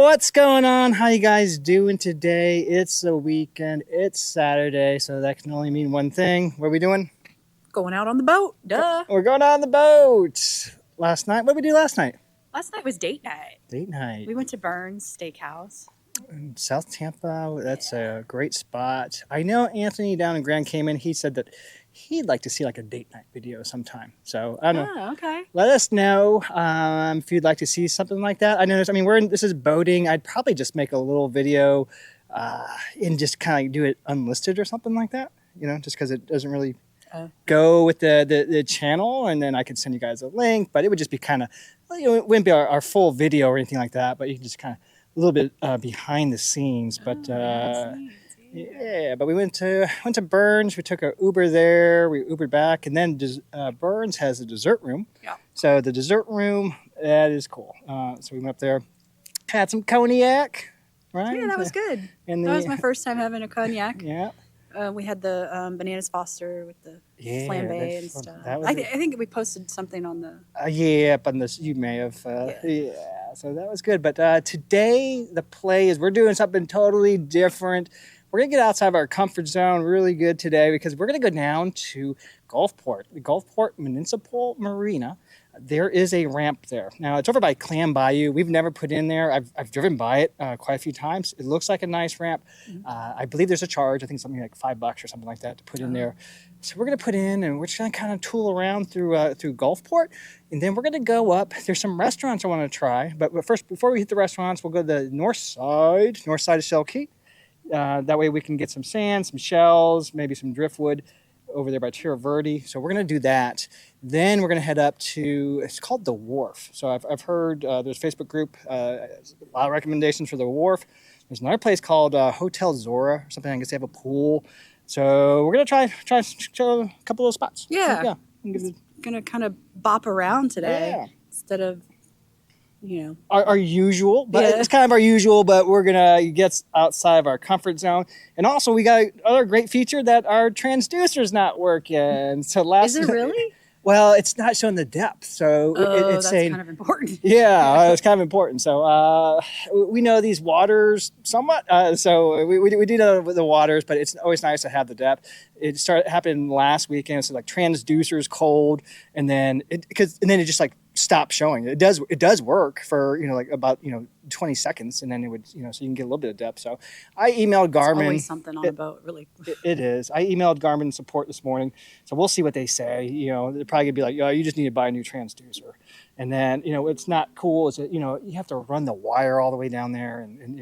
What's going on? How you guys doing today? It's the weekend. It's Saturday, so that can only mean one thing. What are we doing? Going out on the boat. Duh. We're going out on the boat. Last night, what did we do last night? Last night was date night. Date night. We went to Burns Steakhouse. In South Tampa. That's a great spot. I know Anthony down in Grand Cayman, he said that he'd like to see like a date night video sometime. So I don't know. Oh, okay. Let us know if you'd like to see something like that. This is boating. I'd probably just make a little video and just kind of do it unlisted or something like that. You know, just because it doesn't really go with the channel, and then I could send you guys a link. But it would just be kind of, it wouldn't be our full video or anything like that. But you can just kind of a little bit behind the scenes. But yeah, but we went to Burns. We took an Uber there. We Ubered back, and then Burns has a dessert room. Yeah. So the dessert room, that is cool. So we went up there, had some cognac, right? Yeah, that was good. And that was my first time having a cognac. Yeah. We had the bananas Foster with the flambe and stuff. I think we posted something on the... yeah, up on this. You may have. Yeah, so that was good. But today, the play is we're doing something totally different. We're going to get outside of our comfort zone really good today because we're going to go down to Gulfport, the Gulfport Municipal Marina. There is a ramp there. Now, it's over by Clam Bayou. We've never put in there. I've driven by it quite a few times. It looks like a nice ramp. Mm-hmm. I believe there's a charge. I think something like $5 or something like that to put in there. So we're going to put in, and we're just going to kind of tool around through Gulfport. And then we're going to go up. There's some restaurants I want to try. But first, before we hit the restaurants, we'll go to the north side of Shell Key. That way we can get some sand, some shells, maybe some driftwood over there by Tierra Verde. So we're going to do that. Then we're going to head up to, it's called The Wharf. So I've heard there's a Facebook group, a lot of recommendations for The Wharf. There's another place called Hotel Zora or something. I guess they have a pool. So we're going to try a couple of spots. Yeah. Going to kind of bop around today instead of, our usual, but it's kind of our usual, but we're going to get outside of our comfort zone. And also we got another great feature that our transducer's not working. So Is it really? Well, it's not showing the depth. So it's that's saying, kind of important. Yeah, it's kind of important. So we know these waters somewhat. So we do know the waters, but it's always nice to have the depth. It started happening last weekend. So like transducer's cold, and then it just like stopped showing. It does work for like about 20 seconds, and then it would so you can get a little bit of depth. So I emailed Garmin. It's always something on a boat, really. It is. I emailed Garmin support this morning, so we'll see what they say. They're probably gonna be like, you just need to buy a new transducer. And then it's not cool. Is that you have to run the wire all the way down there, and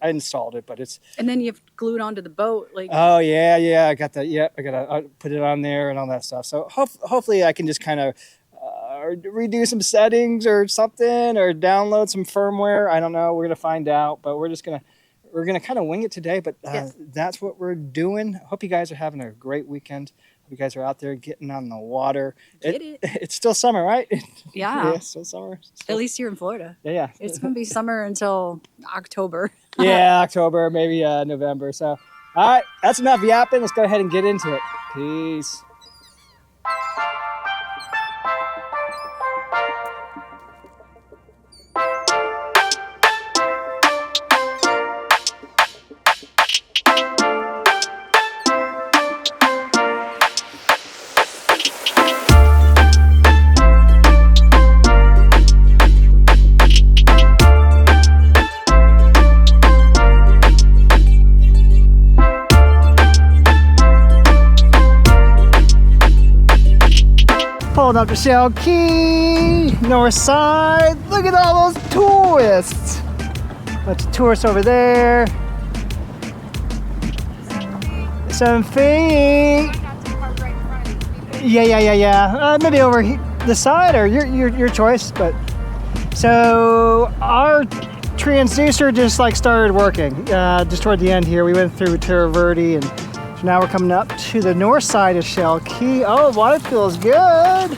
I installed it, but it's. And then you have to glue it onto the boat, like. Oh yeah, I got that. Yeah, I gotta put it on there and all that stuff. So hopefully I can just kind of. Redo some settings or something, or download some firmware. I don't know. We're gonna find out, but we're gonna kind of wing it today. But that's what we're doing. Hope you guys are having a great weekend. Hope you guys are out there getting on the water. It's still summer, right? Yeah. Yeah, still summer. At least here in Florida. Yeah. It's gonna be summer until October. Yeah, October, maybe November. So, all right, that's enough yapping. Let's go ahead and get into it. Peace. Pulling up to Shell Key, north side. Look at all those tourists. Bunch of tourists over there. 7 feet. Yeah. Maybe over this side, or your choice. But so our transducer just started working. Just toward the end here, we went through Tierra Verde, and so now we're coming up to the north side of Shell Key. Oh, water feels good.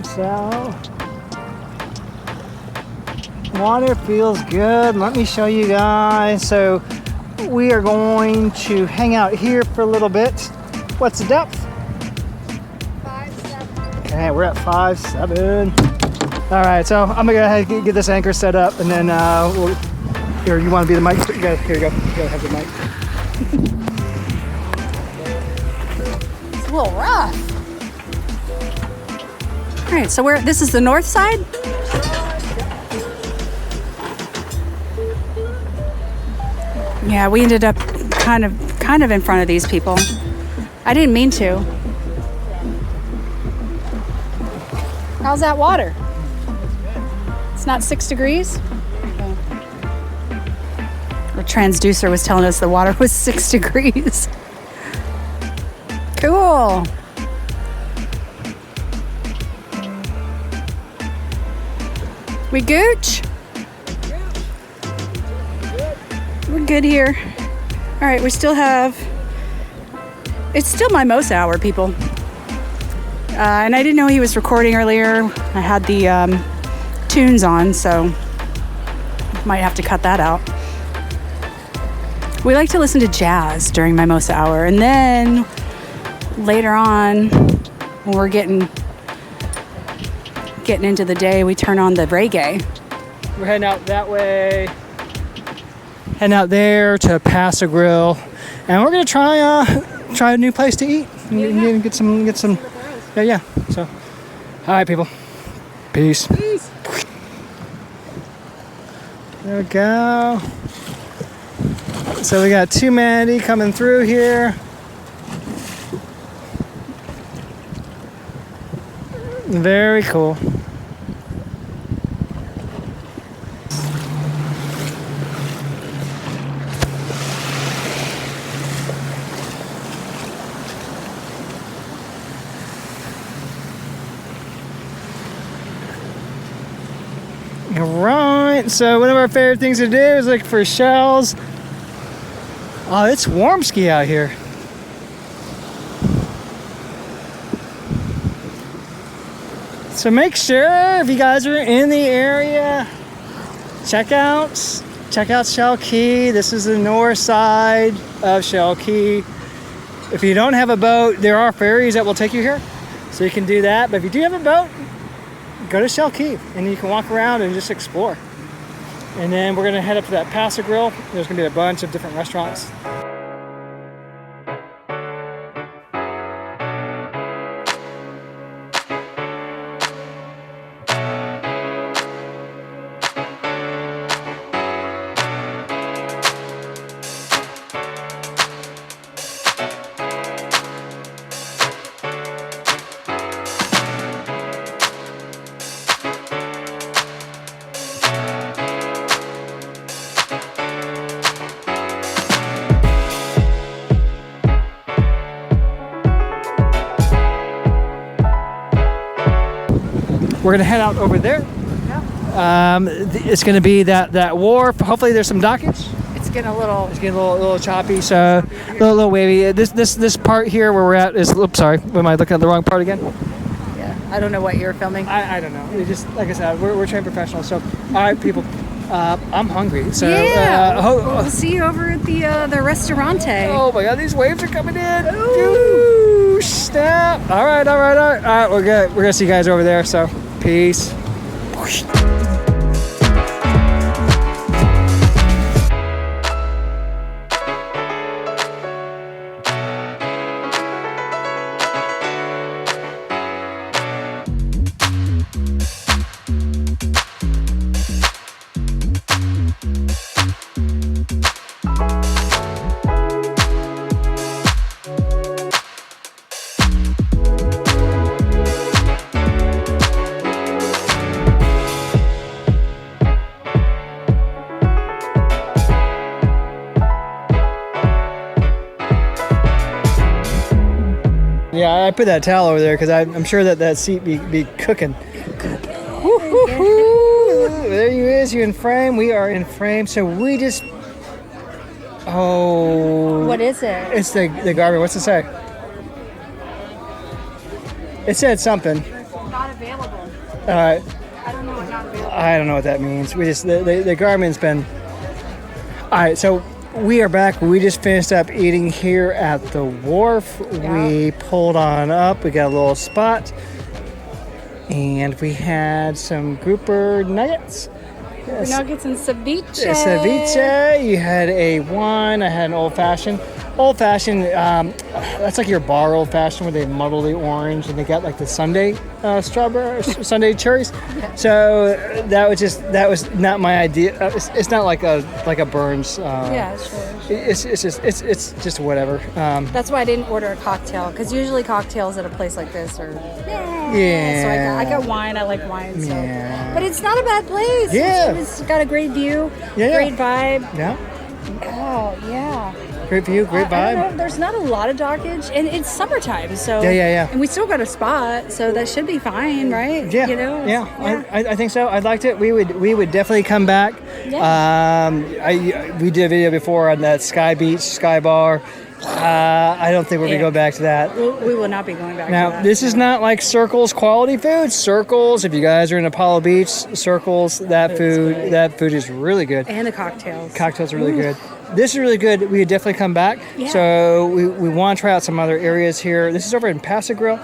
So, water feels good. Let me show you guys. So, we are going to hang out here for a little bit. What's the depth? 5'7". Okay, we're at 5'7". All right, so I'm gonna go ahead and get this anchor set up, and then here, you want to be the mic? Here you go. You gotta have the mic. It's a little rough. All right, so this is the north side? Yeah, we ended up kind of in front of these people. I didn't mean to. How's that water? It's not 6 degrees? Okay. The transducer was telling us the water was 6 degrees. Cool. We gooch? We're good here. All right, we still have, it's still mimosa hour, people. And I didn't know he was recording earlier. I had the tunes on, so might have to cut that out. We like to listen to jazz during mimosa hour, and then later on, when we're getting into the day, we turn on the reggae. We're heading out that way. Heading out there to PassAGrille, and we're gonna try a new place to eat and get some. Yeah. So, all right, people. Peace. There we go. So we got humanity coming through here. Very cool. Alright, so one of our favorite things to do is look for shells. Oh, it's warm ski out here. So make sure if you guys are in the area, check out Shell Key. This is the north side of Shell Key. If you don't have a boat, there are ferries that will take you here, so you can do that. But if you do have a boat, go to Shell Key and you can walk around and just explore. And then we're gonna head up to that Pass-a-Grille. There's gonna be a bunch of different restaurants. We're gonna head out over there. Yeah. It's gonna be that wharf. Hopefully, there's some dockage. It's getting a little choppy, so a little wavy. This part here where we're at is. Oops, sorry. Am I looking at the wrong part again? Yeah. I don't know what you're filming. I don't know. We just, like I said, we're trained professionals. So, all right, people. I'm hungry. So yeah. We'll see you over at the restaurante. Oh my God, these waves are coming in. Ooh, snap! All right. We're good. We're gonna see you guys over there. So. Peace. Yeah, I put that towel over there because I'm sure that seat be cooking. There you is. You in frame. We are in frame. So we just. Oh. What is it? It's the garbage. What's it say? It said something. Not available. All right. I don't know what not available. I don't know what that means. We just the Garmin's been. All right. So. We are back. We just finished up eating here at the Wharf. Yeah. We pulled on up. We got a little spot. And we had some grouper nuggets. Nuggets and ceviche. Ceviche. You had a wine. I had an old fashioned. Old fashioned. That's like your bar old fashioned where they muddle the orange and they got like the Sunday strawberry, Sunday cherries. Yeah. So that was not my idea. It's not like a Burns. Yeah, sure. It's just whatever. That's why I didn't order a cocktail, because usually cocktails at a place like this are Yeah. So I got wine. I like wine. So. Yeah. But it's not a bad place. Yeah. It's got a great view. Yeah. Great vibe. Yeah. Oh yeah. Great view. Great vibe. I don't know, there's not a lot of dockage, and it's summertime, so Yeah. And we still got a spot, so that should be fine, right? Yeah. You know. Yeah. I think so. I liked it. We would definitely come back. Yeah. We did a video before on that Sky Beach, Sky Bar. I don't think we're gonna go back to that. We will not be going back Now, to that. this is not like Circle's quality food. Circle's, if you guys are in Apollo Beach, Circle's, that food is really good. And the cocktails. Cocktails are really good. This is really good. We would definitely come back. Yeah. So we want to try out some other areas here. This is over in Pass-a-Grille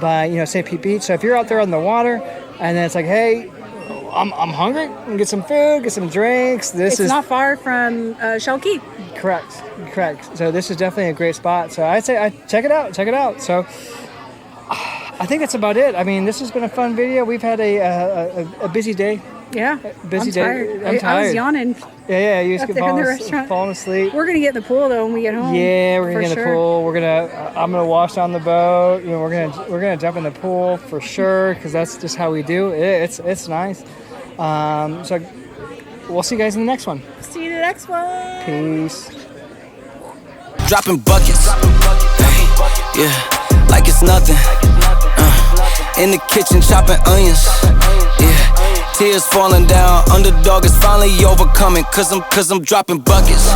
by St. Pete Beach. So if you're out there on the water and then it's like, hey, I'm hungry, I'm gonna get some food, get some drinks. It's not far from Shell Key. Correct. So this is definitely a great spot. So I'd say check it out. So I think that's about it. I mean, this has been a fun video. We've had a busy day. Yeah. Busy day. Tired. I'm tired. I was yawning. Yeah. You just Up there in the restaurant. falling asleep. We're gonna get in the pool though when we get home. Yeah, we're gonna get in for the sure. pool. I'm gonna wash down the boat. We're gonna jump in the pool for sure because that's just how we do. It's nice. So we'll see you guys in the next one. See you in the next one. Peace. Dropping buckets, yeah, like it's nothing. In the kitchen chopping onions, yeah. Tears falling down, underdog is finally overcoming. Cause I'm dropping buckets,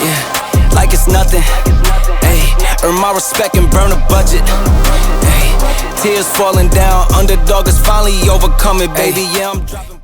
yeah, like it's nothing. Earn my respect and burn a budget. Tears falling down, underdog is finally overcoming, baby. Yeah, I'm dropping.